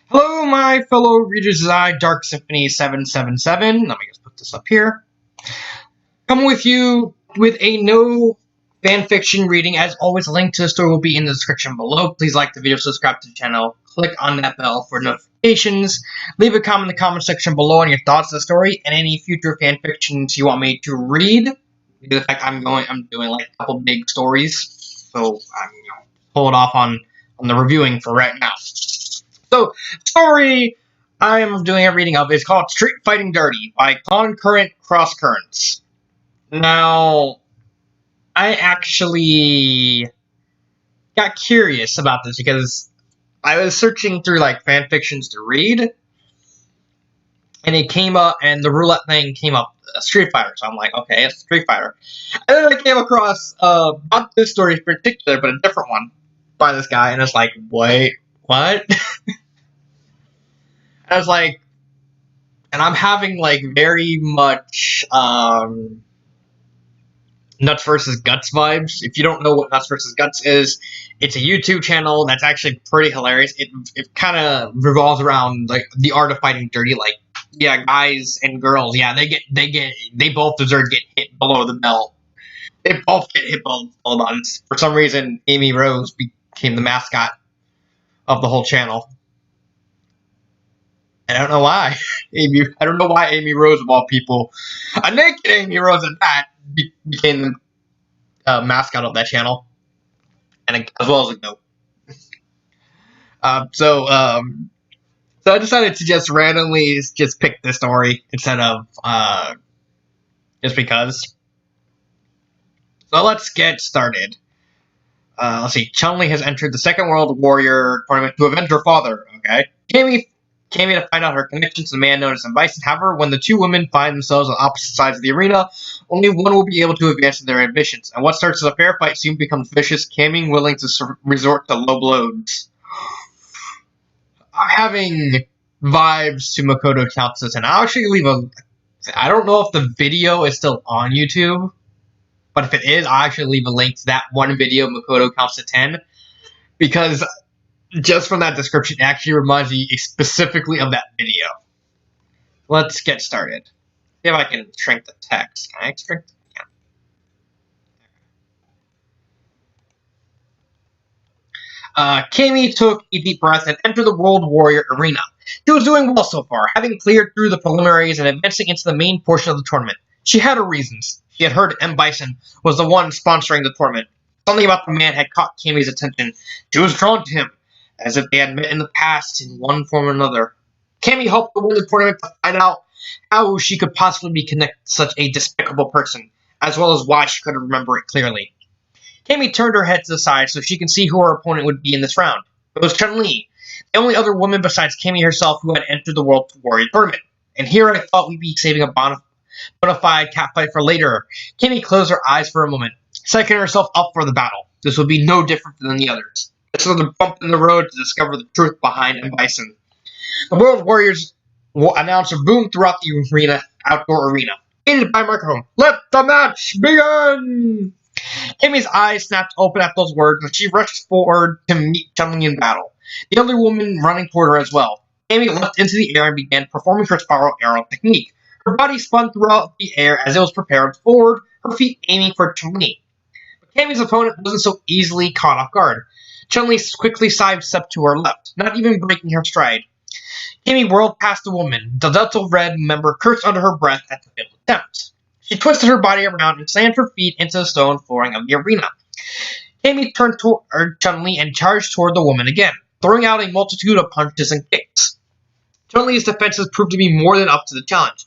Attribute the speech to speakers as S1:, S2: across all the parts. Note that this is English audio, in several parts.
S1: Hello, my fellow readers. This is I, Dark Symphony 777. Let me just put this up here. Come with you with a no fanfiction reading. As always, a link to the story will be in the description below. Please like the video, subscribe to the channel, click on that bell for notifications. Leave a comment in the comment section below on your thoughts on the story and any future fanfictions you want me to read. Due to the fact I'm doing like a couple big stories, so I'm hold off on the reviewing for right now. So, story I am doing a reading of is called Street Fighting Dirty by Concurrent Cross Currents. Now, I actually got curious about this because I was searching through like fanfictions to read, and it came up, and the roulette thing came up, Street Fighter. So I'm like, okay, it's Street Fighter. And then I came across not this story in particular, but a different one by this guy, and it's like, wait, what? I was like, and I'm having like very much Nuts vs. Guts vibes. If you don't know what Nuts vs. Guts is, it's a YouTube channel that's actually pretty hilarious. It kind of revolves around like the art of fighting dirty. Like, yeah, guys and girls, yeah, they both deserve to get hit below the belt. They both get hit below the belt. For some reason, Amy Rose became the mascot of the whole channel. I don't know why. I don't know why Amy Rose, of all people, a naked Amy Rose at that, became the mascot of that channel, and as well as a goat. So I decided to just randomly just pick this story instead of just because. So let's get started. Let's see. Chun-Li has entered the Second World Warrior tournament to avenge her father. Okay. Came to find out her connection to the man known as FanFiction. However, when the two women find themselves on opposite sides of the arena, only one will be able to advance in their ambitions. And what starts as a fair fight soon becomes vicious, Cammy willing to resort to low blows. I'm having vibes to Makoto Counts this, and I'll actually leave a... I don't know if the video is still on YouTube, but if it is, I'll actually leave a link to that one video, Makoto Counts to 10, because just from that description, it actually reminds me specifically of that video. Let's get started. See if I can shrink the text. Can I shrink it? Yeah. Cammy took a deep breath and entered the World Warrior arena. She was doing well so far, having cleared through the preliminaries and advancing into the main portion of the tournament. She had her reasons. She had heard FanFiction was the one sponsoring the tournament. Something about the man had caught Cammy's attention. She was drawn to him, as if they had met in the past in one form or another. Cammy hoped to win the tournament to find out how she could possibly be connected to such a despicable person, as well as why she couldn't remember it clearly. Cammy turned her head to the side so she could see who her opponent would be in this round. It was Chun-Li, the only other woman besides Cammy herself who had entered the World Warrior tournament. And here I thought we'd be saving a bona fide catfight for later. Cammy closed her eyes for a moment, psyching herself up for the battle. This would be no different than the others. This was a bump in the road to discover the truth behind FanFiction. The World Warriors announcer boomed throughout the outdoor arena, aided by a microphone. Let the match begin! Cammy's eyes snapped open at those words, and she rushed forward to meet Chun-Li in battle, the other woman running toward her as well. Cammy leapt into the air and began performing her spiral arrow technique. Her body spun throughout the air as it was propelled forward, her feet aiming for Chun-Li. But Cammy's opponent wasn't so easily caught off guard. Chun-Li quickly sidestepped to her left, not even breaking her stride. Cammy whirled past the woman. The Delta Red member cursed under her breath at the failed attempt. She twisted her body around and slammed her feet into the stone flooring of the arena. Cammy turned toward Chun-Li and charged toward the woman again, throwing out a multitude of punches and kicks. Chun-Li's defenses proved to be more than up to the challenge.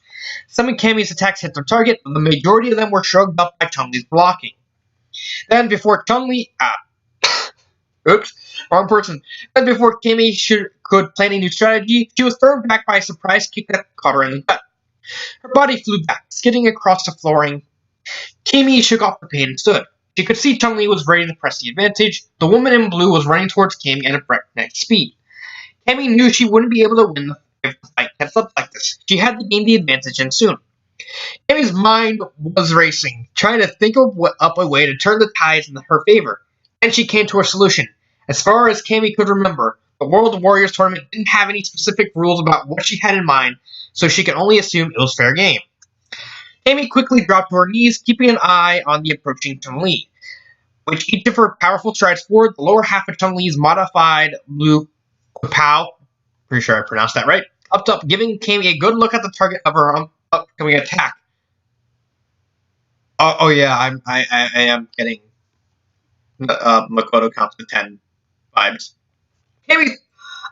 S1: Some of Cammy's attacks hit their target, but the majority of them were shrugged up by Chun-Li's blocking. Then, before Chun-Li... Oops, wrong person. Then before Cammy could plan a new strategy, she was thrown back by a surprise kick that caught her in the gut. Her body flew back, skidding across the flooring. Cammy shook off the pain and stood. She could see Chun-Li was ready to press the advantage. The woman in blue was running towards Cammy at a breakneck speed. Cammy knew she wouldn't be able to win if the fight kept up like this. She had to gain the advantage, and soon. Cammy's mind was racing, trying to think up a way to turn the tides in her favor. And she came to a solution. As far as Cammy could remember, The World Warriors tournament didn't have any specific rules about what she had in mind, so she could only assume it was fair game. Amy quickly dropped to her knees, keeping an eye on the approaching Chun-Li. With each of her powerful strides forward, the lower half of Chun-Li's modified Lu Pow, pretty sure I pronounced that right, upped up, giving Amy a good look at the target of her upcoming attack. Oh yeah, I am getting Makoto counts to 10 vibes. Amy,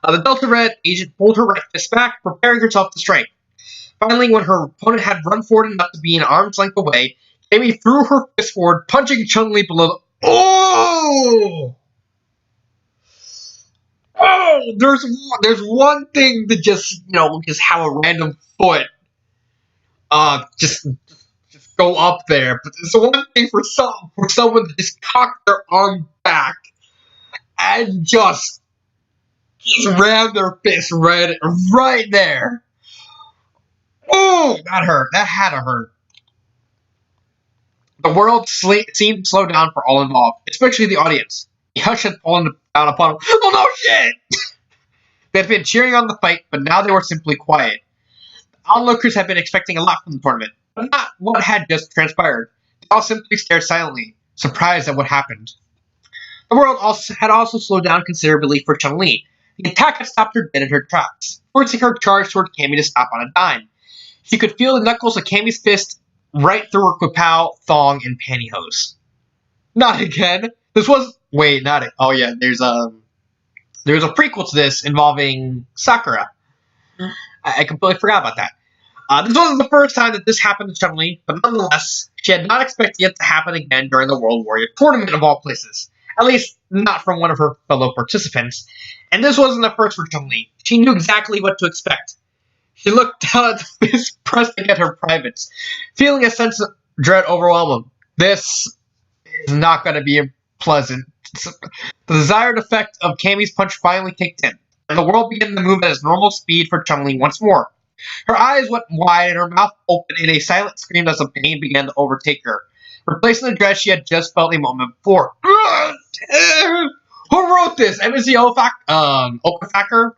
S1: the Delta Red agent pulled her right fist back, preparing herself to strike. Finally, when her opponent had run forward enough to be an arm's length away, Amy threw her fist forward, punching Chun-Li below the... Oh! Oh! There's one thing to just, just have a random foot just go up there. But there's one thing for someone to just cock their arm back and just ram their fist right there. Oh, that hurt. That had to hurt. The world seemed to slow down for all involved, especially the audience. The hush had fallen down upon them. Oh no, shit! They had been cheering on the fight, but now they were simply quiet. The onlookers had been expecting a lot from the tournament, but not what had just transpired. They all simply stared silently, surprised at what happened. The world had also slowed down considerably for Chun-Li. The attack had stopped her dead in her tracks, forcing her charge toward Cammy to stop on a dime. She could feel the knuckles of Cammy's fist right through her kapow, thong, and pantyhose. Not again. This was... Wait, not it. Oh yeah, there's a prequel to this involving Sakura. I completely forgot about that. This wasn't the first time that this happened to Chun-Li, but nonetheless, she had not expected it to happen again during the World Warrior Tournament of all places. At least, not from one of her fellow participants. And this wasn't the first for Chun-Li. She knew exactly what to expect. She looked down at the fist pressed against her privates, feeling a sense of dread overwhelm him. This is not going to be pleasant. The desired effect of Cammy's punch finally kicked in, and the world began to move at its normal speed for Chun-Li once more. Her eyes went wide and her mouth opened in a silent scream as the pain began to overtake her, replacing the dread she had just felt a moment before. Who wrote this? M.Z. Okafaker?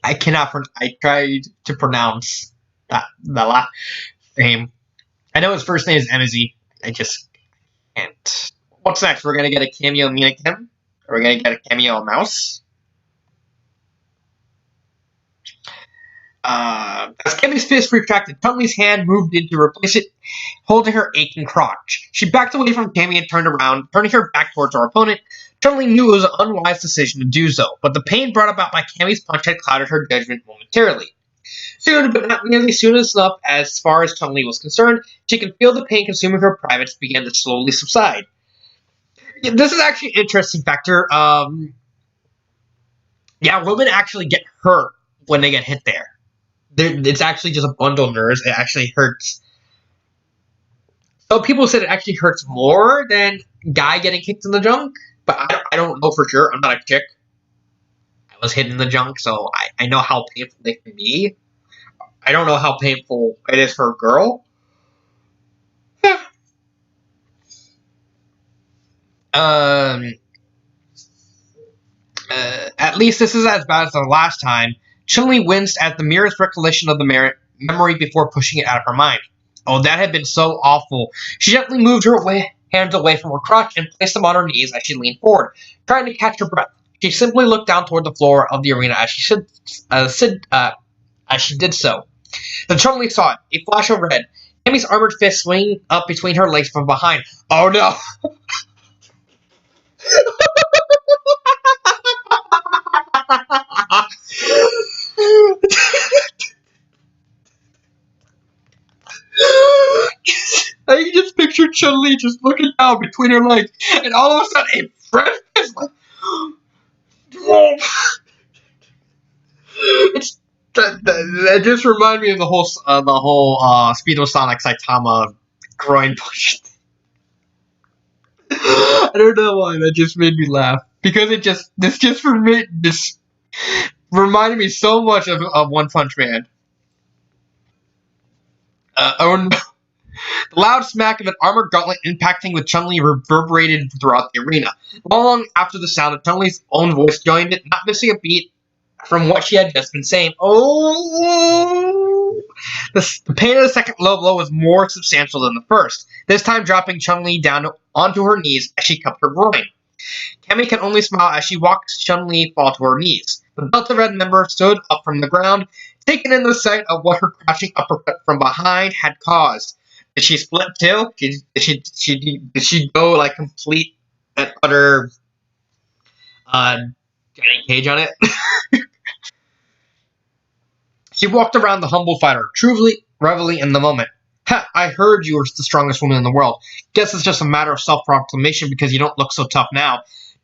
S1: I cannot. I tried to pronounce the last name. I know his first name is M.Z. I just can't. What's next? We're gonna get a cameo Mina Kim? Or we're gonna get a cameo Mouse? As Cammy's fist retracted, Chun-Li's hand moved in to replace it, holding her aching crotch. She backed away from Cammy and turned around, turning her back towards her opponent. Chun-Li knew it was an unwise decision to do so, but the pain brought about by Cammy's punch had clouded her judgment momentarily. Soon, but not nearly soon enough as far as Chun-Li was concerned, she could feel the pain consuming her privates begin to slowly subside. Yeah, this is actually an interesting factor. Yeah, women actually get hurt when they get hit there. It's actually just a bundle of nerves. It actually hurts. Some people said it actually hurts more than guy getting kicked in the junk, but I don't know for sure. I'm not a chick. I was hit in the junk, so I know how painful it can be. I don't know how painful it is for a girl. At least this is as bad as the last time. Chun-Li winced at the merest recollection of the memory before pushing it out of her mind. Oh, that had been so awful. She gently moved her hands away from her crotch and placed them on her knees as she leaned forward, trying to catch her breath. She simply looked down toward the floor of the arena as she did so. Then Chun-Li saw it, a flash of red. Cammy's armored fist swinging up between her legs from behind. Oh no! I can just picture Chun-Li just looking down between her legs, and all of a sudden, a fresh fist like, it's that just reminded me of the whole Speedo Sonic Saitama groin push. I don't know why that just made me laugh because this reminded me so much of One Punch Man. Oh no. The loud smack of an armored gauntlet impacting with Chun-Li reverberated throughout the arena. Long after the sound of Chun-Li's own voice joined it, not missing a beat from what she had just been saying. Oh! The pain of the second low blow was more substantial than the first, this time dropping Chun-Li down onto her knees as she cupped her groin. Cammy can only smile as she watched Chun-Li fall to her knees. The Delta Red member stood up from the ground, taken in the sight of what her crashing uppercut from behind had caused. Did she split too? Did she go like complete and utter Johnny Cage on it? She walked around the humble fighter, truly reveling in the moment. Ha! I heard you were the strongest woman in the world. Guess it's just a matter of self-proclamation because you don't look so tough now.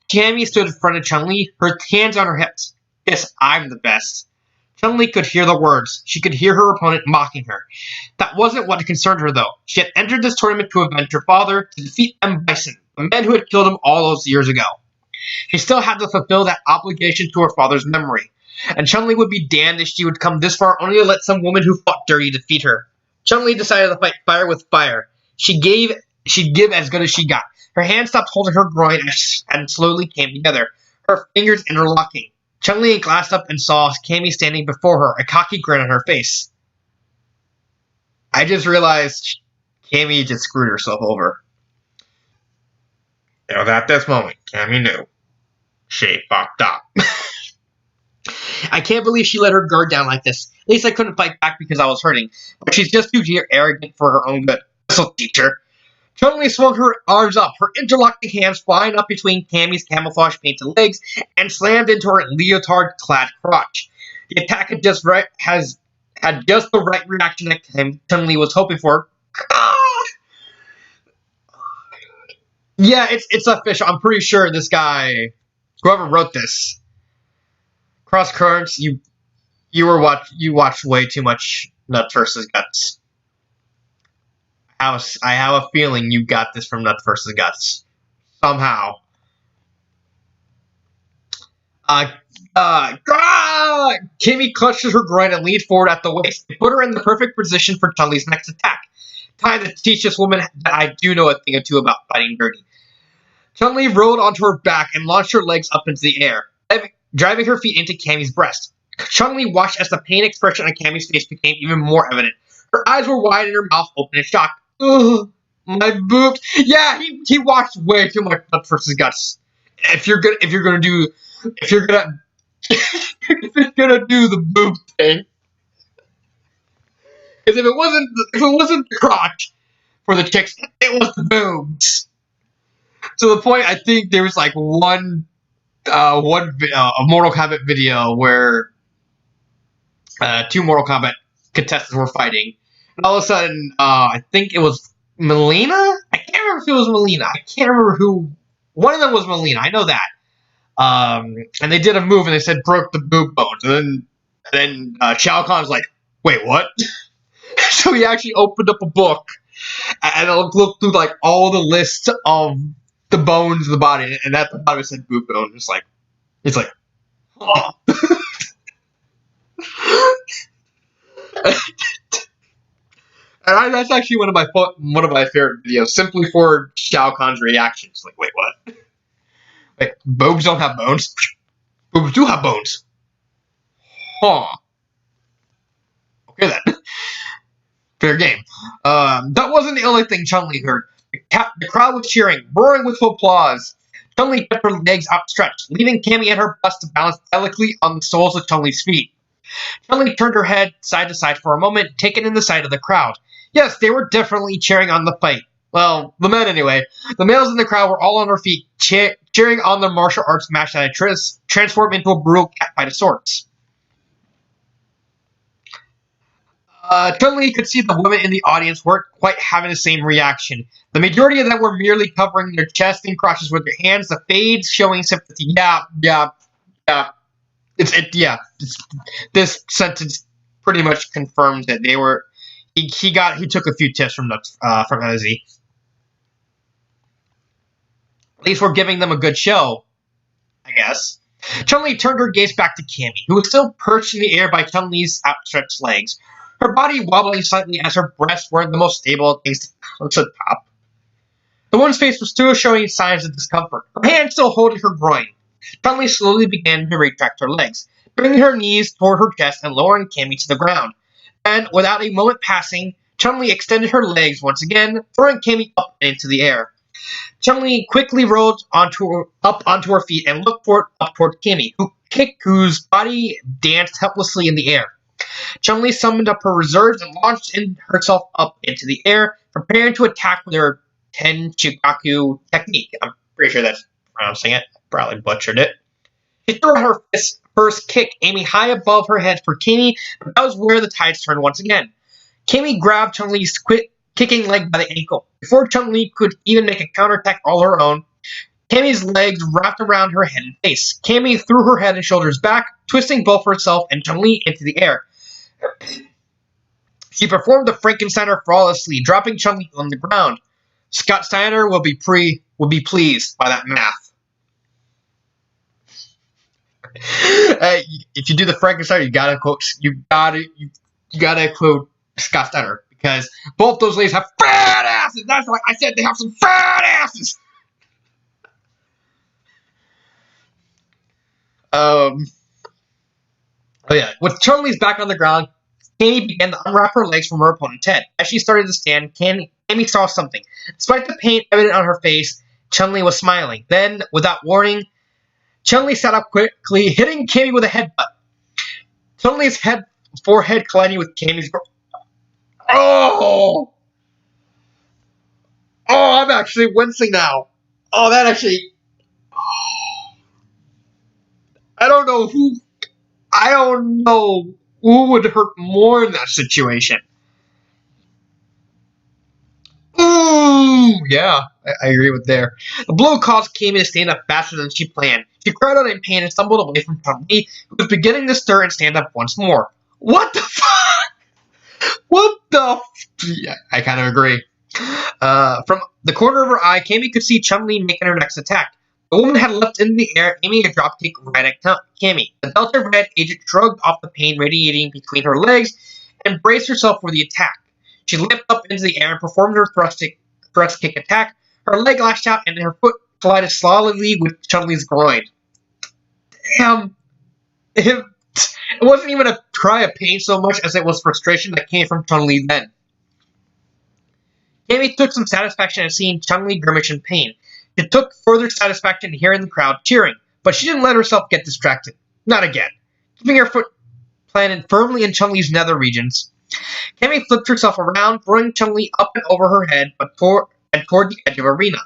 S1: Cammy stood in front of Chun-Li, her hands on her hips. Yes, I'm the best. Chun-Li could hear the words. She could hear her opponent mocking her. That wasn't what concerned her, though. She had entered this tournament to avenge her father, to defeat M. Bison, the man who had killed him all those years ago. She still had to fulfill that obligation to her father's memory. And Chun-Li would be damned if she would come this far only to let some woman who fought dirty defeat her. Chun-Li decided to fight fire with fire. She'd give as good as she got. Her hand stopped holding her groin and slowly came together, her fingers interlocking. Chun-Li glanced up and saw Cammy standing before her, a cocky grin on her face. I just realized Cammy just screwed herself over. It was at this moment Cammy knew. She fucked up. I can't believe she let her guard down like this. At least I couldn't fight back because I was hurting. But she's just too arrogant for her own good. This'll teach her. Chun-Li swung her arms up, her interlocking hands flying up between Cammy's camouflage-painted legs and slammed into her leotard-clad crotch. The attack had just the right reaction that Chun-Li was hoping for. Yeah, it's official. I'm pretty sure this guy, whoever wrote this, Cross Currents, you watched way too much Nuts vs. Guts. I have a feeling you got this from Nuts vs. Guts. Somehow. Kimmy clutches her groin and leaned forward at the waist. It put her in the perfect position for Chun-Li's next attack. Time to teach this woman that I do know a thing or two about fighting dirty. Chun-Li rolled onto her back and launched her legs up into the air, driving her feet into Cammy's breast. Chun-Li watched as the pain expression on Cammy's face became even more evident. Her eyes were wide and her mouth open in shock. Ugh, my boobs. Yeah, he watched way too much Nuts vs. Guts. If you're gonna do the boob thing, because if it wasn't the crotch for the chicks, it was the boobs. To the point, I think there was like a Mortal Kombat video where two Mortal Kombat contestants were fighting. And all of a sudden, I think it was Melina? I can't remember if it was Melina. I can't remember who. One of them was Melina. I know that. And they did a move and they said broke the boob bones. And then Shao Kahn's like, wait, what? So he actually opened up a book and looked through like all the lists of the bones of the body. And at the bottom it said boob bone. It's like, oh. And that's actually one of my favorite videos, simply for Shao Kahn's reactions. Like, wait, what? Wait, boobs don't have bones? Boobs do have bones. Huh. Okay then. Fair game. That wasn't the only thing Chun-Li heard. The crowd was cheering, roaring with applause. Chun-Li kept her legs outstretched, leaving Cammy and her bust to balance delicately on the soles of Chun-Li's feet. Chun-Li turned her head side to side for a moment, taken in the sight of the crowd. Yes, they were definitely cheering on the fight. Well, the men anyway. The males in the crowd were all on their feet, cheering on the martial arts match that had transformed into a brutal catfight of sorts. Chun-Li could see the women in the audience weren't quite having the same reaction. The majority of them were merely covering their chests and crotches with their hands, the fades showing sympathy. Yeah. This sentence pretty much confirms that they were. He took a few tips from NZ. At least we're giving them a good show, I guess. Chun-Li turned her gaze back to Cammy, who was still perched in the air by Chun-Li's outstretched legs. her body wobbling slightly as her breasts weren't the most stable things to top. The woman's face was still showing signs of discomfort, her hand still holding her groin. Chun-Li slowly began to retract her legs, bringing her knees toward her chest and lowering Cammy to the ground. Then, without a moment passing, Chun-Li extended her legs once again, throwing Cammy up and into the air. Chun-Li quickly rolled up onto her feet and looked up toward Cammy, whose body danced helplessly in the air. Chun-Li summoned up her reserves and launched herself up into the air, preparing to attack with her Tenchigaku technique. I'm pretty sure that's pronouncing it. Probably butchered it. She threw out her first kick, aiming high above her head for Cammy, but that was where the tides turned once again. Cammy grabbed Chun-Li's kicking leg by the ankle. Before Chun-Li could even make a counterattack all her own, Cammy's legs wrapped around her head and face. Cammy threw her head and shoulders back, twisting both herself and Chun-Li into the air. She performed the Frankensteiner flawlessly, dropping Chun-Li on the ground. Scott Steiner will be pleased by that math. If you do the Frankensteiner, you gotta quote Scott Steiner, because both those ladies have fat asses. That's why I said they have some fat asses. Oh yeah, with Chun-Li's back on the ground, Cammy began to unwrap her legs from her opponent's head. As she started to stand, Cammy saw something. Despite the pain evident on her face, Chun-Li was smiling. Then, without warning, Chun-Li sat up quickly, hitting Cammy with a headbutt. Chun-Li's forehead colliding with Cammy's. Oh! Oh, I'm actually wincing now. Oh, that actually. I don't know who would hurt more in that situation. Ooh, yeah, I agree with there. The blow caused Cammy to stand up faster than she planned. She cried out in pain and stumbled away from Chun-Li, who was beginning to stir and stand up once more. What the fuck? What the? Yeah, I kind of agree. From the corner of her eye, Cammy could see Chun-Li making her next attack. The woman had leapt into the air, aiming a dropkick right at Cammy. The Delta Red agent shrugged off the pain radiating between her legs and braced herself for the attack. She leapt up into the air and performed her thrust kick attack. Her leg lashed out and her foot collided solidly with Chun-Li's groin. Damn. It wasn't even a cry of pain so much as it was frustration that came from Chun-Li then. Cammy took some satisfaction at seeing Chun-Li grimace in pain. She took further satisfaction in hearing the crowd cheering, but she didn't let herself get distracted. Not again. Keeping her foot planted firmly in Chun-Li's nether regions, Cammy flipped herself around, throwing Chun-Li up and over her head toward the edge of the arena.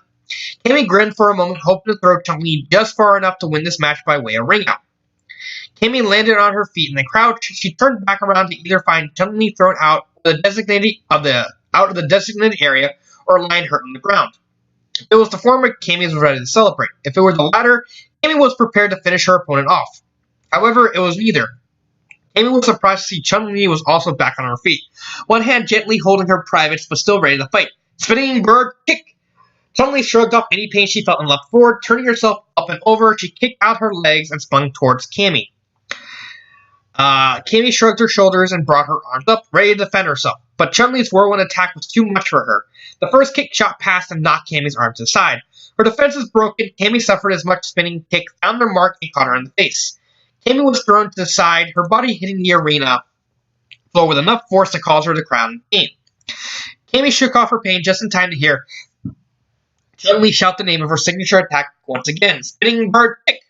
S1: Cammy grinned for a moment, hoping to throw Chun-Li just far enough to win this match by way of ring-out. Cammy landed on her feet in the crowd. She turned back around to either find Chun-Li thrown out of the designated area or lying hurt on the ground. If it was the former, Cammy was ready to celebrate. If it were the latter, Cammy was prepared to finish her opponent off. However, it was neither. Cammy was surprised to see Chun-Li was also back on her feet, one hand gently holding her privates but still ready to fight. Spinning bird kick! Chun-Li shrugged off any pain she felt and leapt forward, turning herself up and over. She kicked out her legs and spun towards Cammy. Cammy shrugged her shoulders and brought her arms up, ready to defend herself. But Chun-Li's whirlwind attack was too much for her. The first kick shot past and knocked Cammy's arms aside. Her defense was broken. Cammy suffered as much spinning kick, found their mark, and caught her in the face. Cammy was thrown to the side, her body hitting the arena floor with enough force to cause her to cry in pain. Cammy shook off her pain just in time to hear Chun-Li shout the name of her signature attack once again. Spinning bird kick!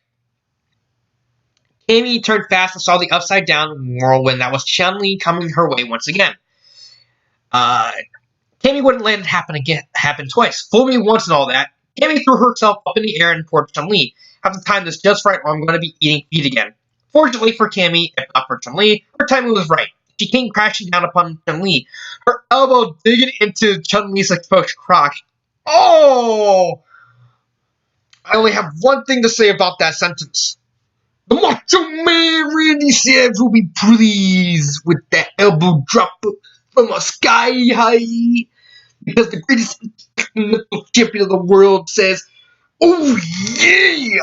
S1: Cammy turned fast and saw the upside-down whirlwind that was Chun-Li coming her way once again. Cammy wouldn't let it happen twice. Fool me once and all that. Cammy threw herself up in the air and towards Chun-Li. Have to time this just right or I'm going to be eating feet again. Fortunately for Cammy, if not for Chun-Li, her timing was right. She came crashing down upon Chun-Li, her elbow digging into Chun-Li's exposed crotch. Oh! I only have one thing to say about that sentence. The Macho Man Randy Savage will be pleased with that elbow drop from a sky high, because the greatest champion of the world says, "Oh yeah!"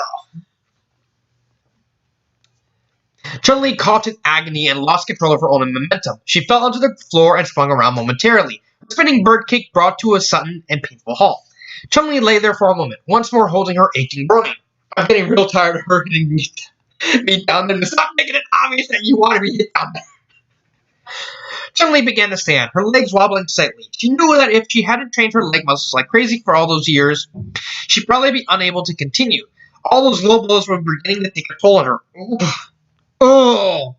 S1: Chun-Li coughed in agony and lost control of her own momentum. She fell onto the floor and spun around momentarily. Her spinning bird kick brought to a sudden and painful halt. Chun-Li lay there for a moment, once more holding her aching groin. I'm getting real tired of her hitting me down there. Stop making it obvious that you want to be hit down there. Chun-Li began to stand, her legs wobbling slightly. She knew that if she hadn't trained her leg muscles like crazy for all those years, she'd probably be unable to continue. All those low blows were beginning to take a toll on her. Oh!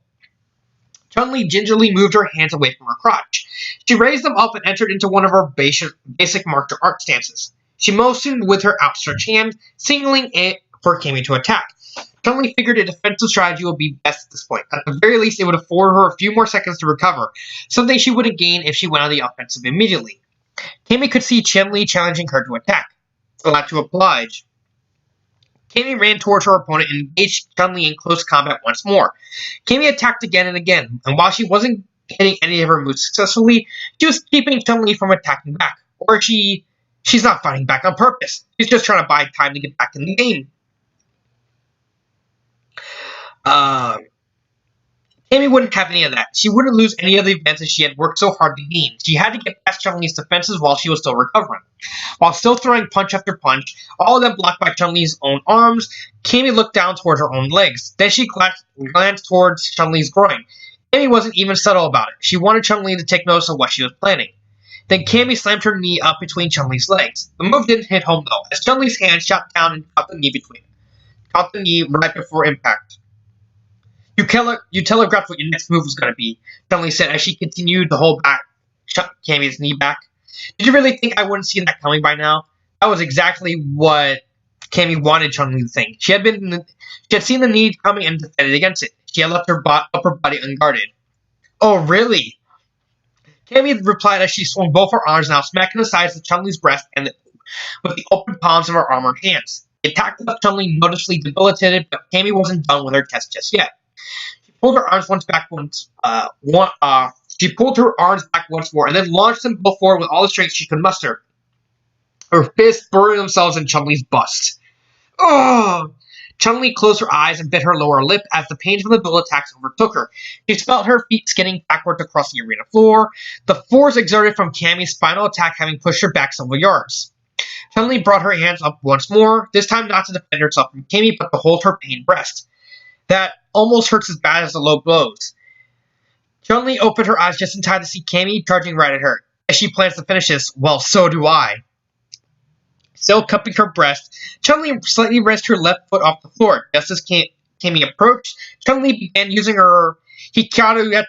S1: Chun-Li gingerly moved her hands away from her crotch. She raised them up and entered into one of her basic martial art stances. She motioned with her outstretched hand, signaling it for Cammy to attack. Chun-Li figured a defensive strategy would be best at this point. At the very least, it would afford her a few more seconds to recover, something she wouldn't gain if she went on the offensive immediately. Cammy could see Chun-Li challenging her to attack. Glad to oblige. Cammy ran towards her opponent and engaged Chun-Li in close combat once more. Cammy attacked again and again, and while she wasn't hitting any of her moves successfully, she was keeping Chun-Li from attacking back. Or she's not fighting back on purpose. She's just trying to buy time to get back in the game. Cammy wouldn't have any of that. She wouldn't lose any of the advantage she had worked so hard to gain. She had to get past Chun-Li's defenses while she was still recovering. While still throwing punch after punch, all of them blocked by Chun-Li's own arms, Cammy looked down towards her own legs. Then she glanced towards Chun-Li's groin. Cammy wasn't even subtle about it. She wanted Chun-Li to take notice of what she was planning. Then Cammy slammed her knee up between Chun-Li's legs. The move didn't hit home though, as Chun-Li's hand shot down and caught the knee right before impact. You telegraphed what your next move was going to be, Chun-Li said as she continued to hold back Cammy's knee back. Did you really think I wouldn't see that coming by now? That was exactly what Cammy wanted Chun-Li to think. She had seen the knee coming and defended against it. She had left her upper body unguarded. Oh, really? Cammy replied as she swung both her arms now, smacking the sides of Chun-Li's breast and with the open palms of her armored hands. The attack left Chun-Li noticeably debilitated, but Cammy wasn't done with her test just yet. She pulled her arms back once more, and then launched them both forward with all the strength she could muster. Her fists buried themselves in Chun-Li's bust. Oh! Chun-Li closed her eyes and bit her lower lip as the pain from the dual attacks overtook her. She felt her feet skidding backwards across the arena floor, the force exerted from Cammy's final attack having pushed her back several yards. Chun-Li brought her hands up once more, this time not to defend herself from Cammy, but to hold her pained breast. That almost hurts as bad as the low blows. Chun-Li opened her eyes just in time to see Cammy charging right at her. As she plans to finish this, well, so do I. Still cupping her breast, Chun-Li slightly raised her left foot off the floor. Just as Cammy approached, Chun-Li began using her Hikaru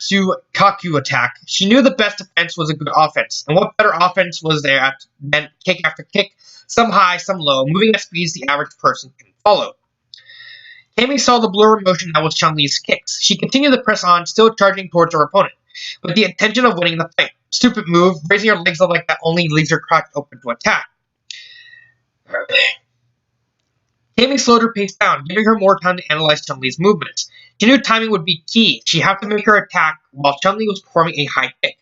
S1: Kaku attack. She knew the best defense was a good offense, and what better offense was there than kick after kick, some high, some low, moving at speeds the average person can follow. Cammy saw the blur of motion that was Chun-Li's kicks. She continued to press on, still charging towards her opponent, with the intention of winning the fight. Stupid move, raising her legs up like that only leaves her crotch open to attack. Cammy slowed her pace down, giving her more time to analyze Chun-Li's movements. She knew timing would be key. She had to make her attack while Chun-Li was performing a high kick.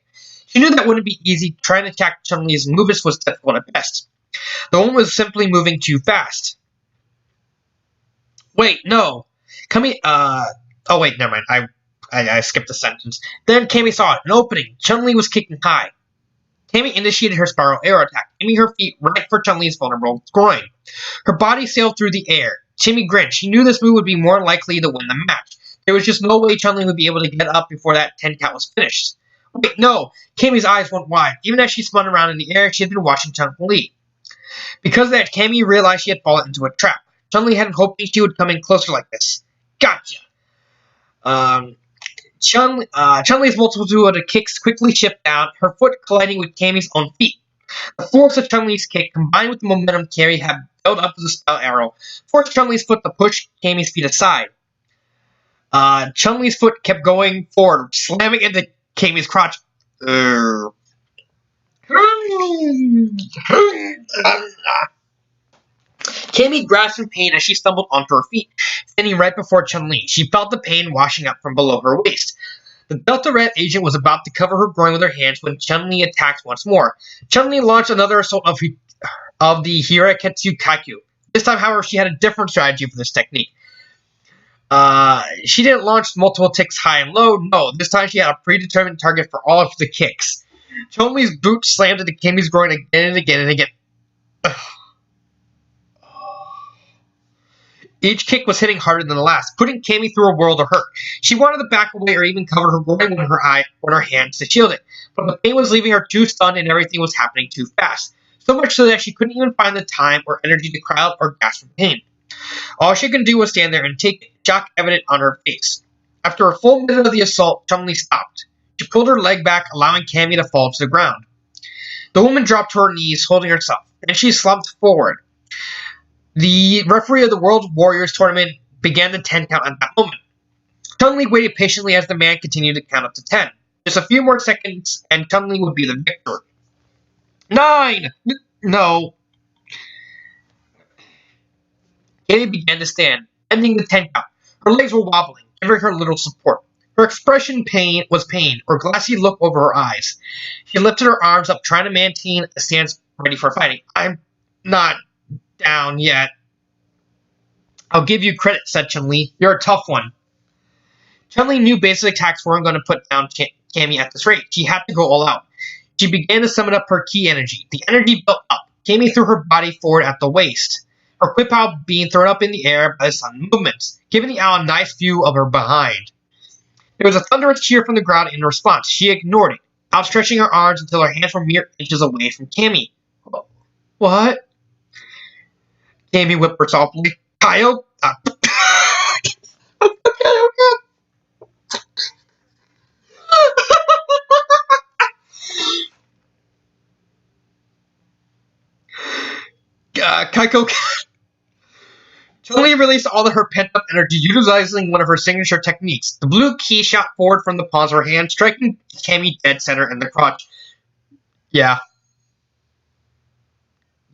S1: She knew that wouldn't be easy. Trying to attack Chun-Li's movements was difficult at best. The one was simply moving too fast. Wait, no. Cammy, oh wait, never mind. I skipped a sentence. Then Cammy saw it, an opening. Chun-Li was kicking high. Cammy initiated her spiral air attack, aiming her feet right for Chun-Li's vulnerable groin. Her body sailed through the air. Cammy grinned. She knew this move would be more likely to win the match. There was just no way Chun-Li would be able to get up before that 10 count was finished. Wait, no. Cammy's eyes went wide. Even as she spun around in the air, she had been watching Chun-Li. Because of that, Cammy realized she had fallen into a trap. Chun-Li hadn't hoped she would come in closer like this. Gotcha! Chun-Li's multitude of kicks quickly shift down, her foot colliding with Cammy's own feet. The force of Chun-Li's kick, combined with the momentum Cammy had built up as a style arrow, forced Chun-Li's foot to push Cammy's feet aside. Chun-Li's foot kept going forward, slamming into Cammy's crotch. Cammy grasped in pain as she stumbled onto her feet, standing right before Chun-Li. She felt the pain washing up from below her waist. The Delta Red agent was about to cover her groin with her hands when Chun-Li attacked once more. Chun-Li launched another assault of the Hiraketsu Kaku. This time, however, she had a different strategy for this technique. She didn't launch multiple ticks high and low. No, this time she had a predetermined target for all of the kicks. Chun-Li's boot slammed into Kami's groin again and again and again. Each kick was hitting harder than the last, putting Kami through a world of hurt. She wanted to back away or even cover her groin with her hands to shield it, but the pain was leaving her too stunned and everything was happening too fast. So much so that she couldn't even find the time or energy to cry out or gasp from pain. All she could do was stand there and take it, shock evident on her face. After a full minute of the assault, Chun-Li stopped. She pulled her leg back, allowing Kami to fall to the ground. The woman dropped to her knees, holding herself, and she slumped forward. The referee of the World Warriors tournament began the 10 count at that moment. Chun-Li waited patiently as the man continued to count up to 10. Just a few more seconds, and Chun-Li would be the victor. 9! No. Kami began to stand, ending the 10 count. Her legs were wobbling, giving her little support. Her expression was pain, or glassy look over her eyes. She lifted her arms up, trying to maintain a stance ready for fighting. I'm not down yet. I'll give you credit, said Chun-Li. You're a tough one. Chun-Li knew basic attacks weren't going to put down Kami at this rate. She had to go all out. She began to summon up her ki energy. The energy built up. Kami threw her body forward at the waist, her whip out being thrown up in the air by the sudden movements, giving the owl a nice view of her behind. There was a thunderous cheer from the crowd in response. She ignored it, outstretching her arms until her hands were mere inches away from Kami. What? Kami whimpered softly. Kyle? Okay. Kaiko. Chun-Li released all of her pent-up energy, utilizing one of her signature techniques. The blue key shot forward from the palms of her hand, striking Kami dead center in the crotch. Yeah.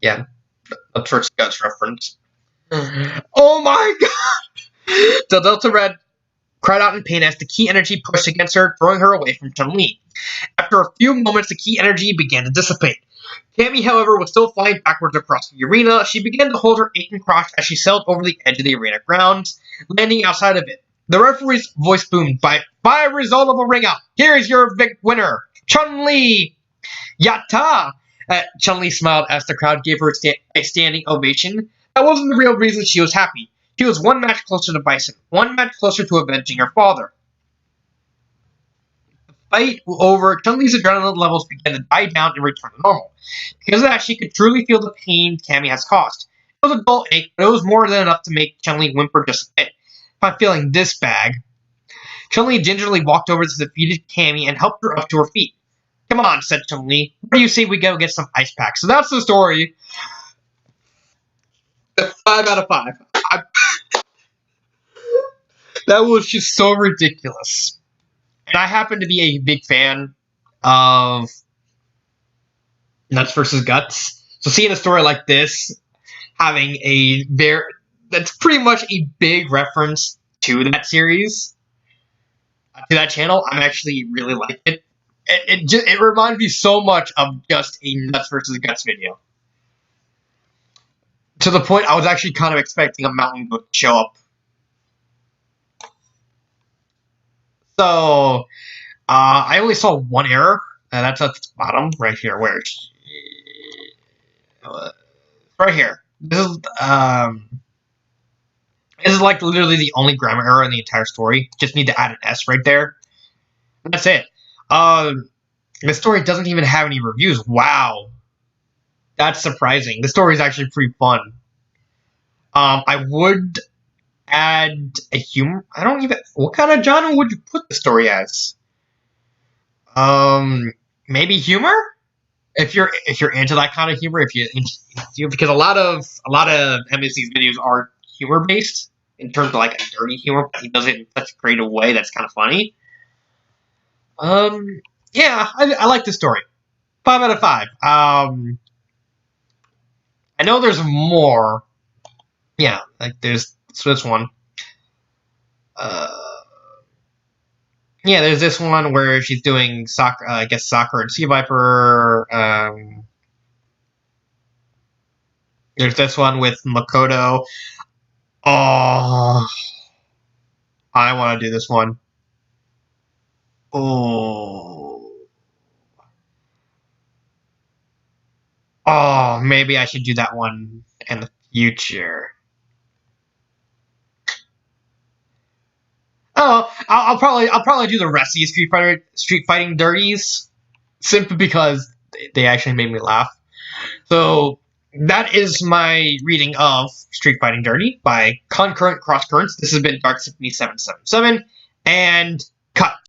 S1: That's first Guts reference. Oh my god! The Delta Red cried out in pain as the ki energy pushed against her, throwing her away from Chun-Li. After a few moments, the ki energy began to dissipate. Kami, however, was still flying backwards across the arena. She began to hold her aching crotch as she sailed over the edge of the arena grounds, landing outside of it. The referee's voice boomed, by result of a ring-out, here is your winner, Chun-Li! Yatta! Chun-Li smiled as the crowd gave her a standing ovation. That wasn't the real reason she was happy. She was one match closer to Bison, one match closer to avenging her father. Fight over, Chun-Li's adrenaline levels began to die down and return to normal. Because of that, she could truly feel the pain Kami has caused. It was a dull ache, but it was more than enough to make Chun-Li whimper just a bit. If I'm feeling this bag. Chun-Li gingerly walked over to the defeated Kami and helped her up to her feet. Come on, said Chun-Li. What do you say we go get some ice packs? So that's the story. 5 out of 5. That was just so ridiculous. And I happen to be a big fan of Nuts versus Guts. So seeing a story like this, having that's pretty much a big reference to that series, to that channel, I'm actually really like it. It reminds me so much of just a Nuts versus Guts video. To the point I was actually kind of expecting a mountain goat to show up. So, I only saw one error, and that's at the bottom, right here, right here. This is like literally the only grammar error in the entire story. Just need to add an S right there. And that's it. The story doesn't even have any reviews. Wow. That's surprising. The story is actually pretty fun. I would add a humor. I don't even. What kind of genre would you put the story as? Maybe humor. If you're into that kind of humor, because a lot of MSC's videos are humor based in terms of like a dirty humor, but he does it in such a creative way that's kind of funny. Yeah, I like the story. 5 out of 5. I know there's more. Yeah, like there's this one. Yeah, there's this one where she's doing soccer. I guess soccer and Sea Viper. There's this one with Makoto. Oh, I want to do this one. Oh. Oh, maybe I should do that one in the future. Oh, I'll probably do the rest of these Street Fighting Dirties simply because they actually made me laugh. So that is my reading of Street Fighting Dirty by Concurrent Cross Currents. This has been Dark Symphony 777 and cut.